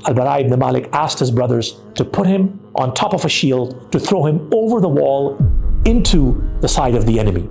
Al-Bara ibn Malik asked his brothers to put him on top of a shield to throw him over the wall into the side of the enemy.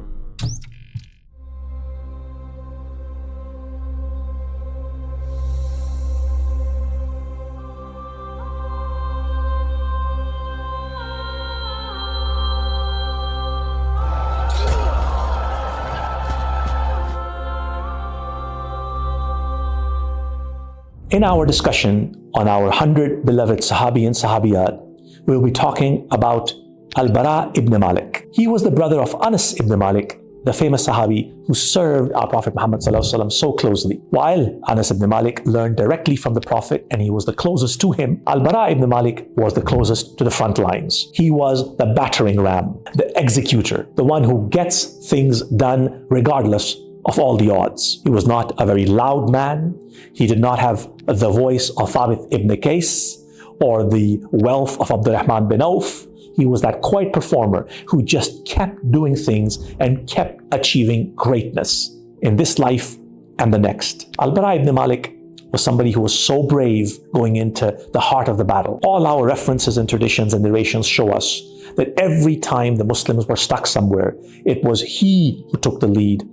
In our discussion on our 100 beloved Sahabi and Sahabiyat, we'll be talking about Al-Bara ibn Malik. He was the brother of Anas ibn Malik, the famous Sahabi who served our Prophet Muhammad ﷺ so closely. While Anas ibn Malik learned directly from the Prophet and he was the closest to him, Al-Bara ibn Malik was the closest to the front lines. He was the battering ram, the executor, the one who gets things done regardless of all the odds. He was not a very loud man. He did not have the voice of Thabit ibn Qais or the wealth of Abdurrahman bin Auf. He was that quiet performer who just kept doing things and kept achieving greatness in this life and the next. Al-Bara ibn Malik was somebody who was so brave going into the heart of the battle. All our references and traditions and narrations show us that every time the Muslims were stuck somewhere, it was he who took the lead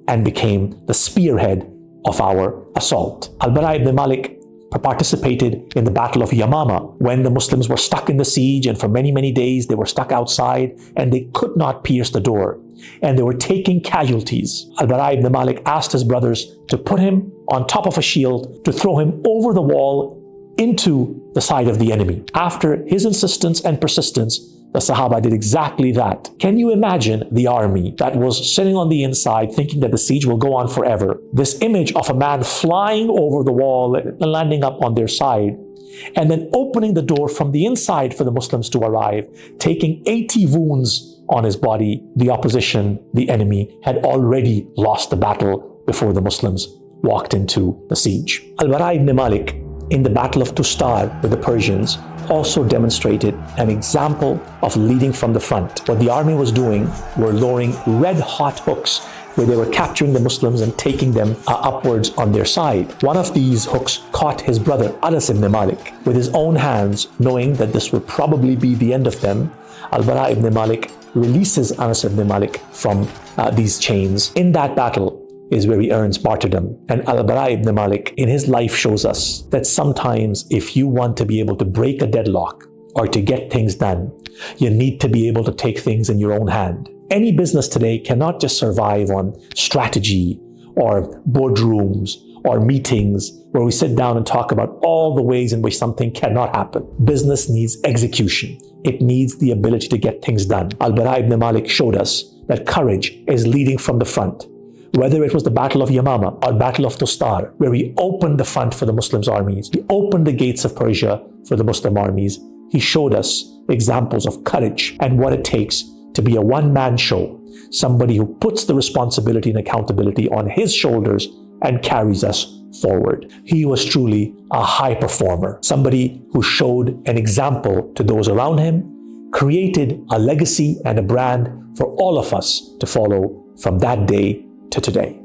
and became the spearhead of our assault. Al-Bara ibn Malik participated in the Battle of Yamama when the Muslims were stuck in the siege, and for many, many days they were stuck outside and they could not pierce the door and they were taking casualties. Al-Bara ibn Malik asked his brothers to put him on top of a shield to throw him over the wall into the side of the enemy. After his insistence and persistence, the Sahaba did exactly that. Can you imagine the army that was sitting on the inside thinking that the siege will go on forever? This image of a man flying over the wall and landing up on their side, and then opening the door from the inside for the Muslims to arrive, taking 80 wounds on his body. The opposition, the enemy, had already lost the battle before the Muslims walked into the siege. Al-Bara ibn Malik, in the Battle of Tustar with the Persians, also demonstrated an example of leading from the front. What the army was doing were lowering red-hot hooks where they were capturing the Muslims and taking them upwards on their side. One of these hooks caught his brother Anas ibn Malik. With his own hands, knowing that this would probably be the end of them, Al-Bara ibn Malik releases Anas ibn Malik from these chains. In that battle is where he earns martyrdom. And Al-Bara ibn Malik in his life shows us that sometimes if you want to be able to break a deadlock or to get things done, you need to be able to take things in your own hand. Any business today cannot just survive on strategy or boardrooms or meetings where we sit down and talk about all the ways in which something cannot happen. Business needs execution. It needs the ability to get things done. Al-Bara ibn Malik showed us that courage is leading from the front. Whether it was the Battle of Yamama or Battle of Tustar, where he opened the front for the Muslims' armies, he opened the gates of Persia for the Muslim armies, he showed us examples of courage and what it takes to be a one-man show, somebody who puts the responsibility and accountability on his shoulders and carries us forward. He was truly a high performer, somebody who showed an example to those around him, created a legacy and a brand for all of us to follow from that day to today.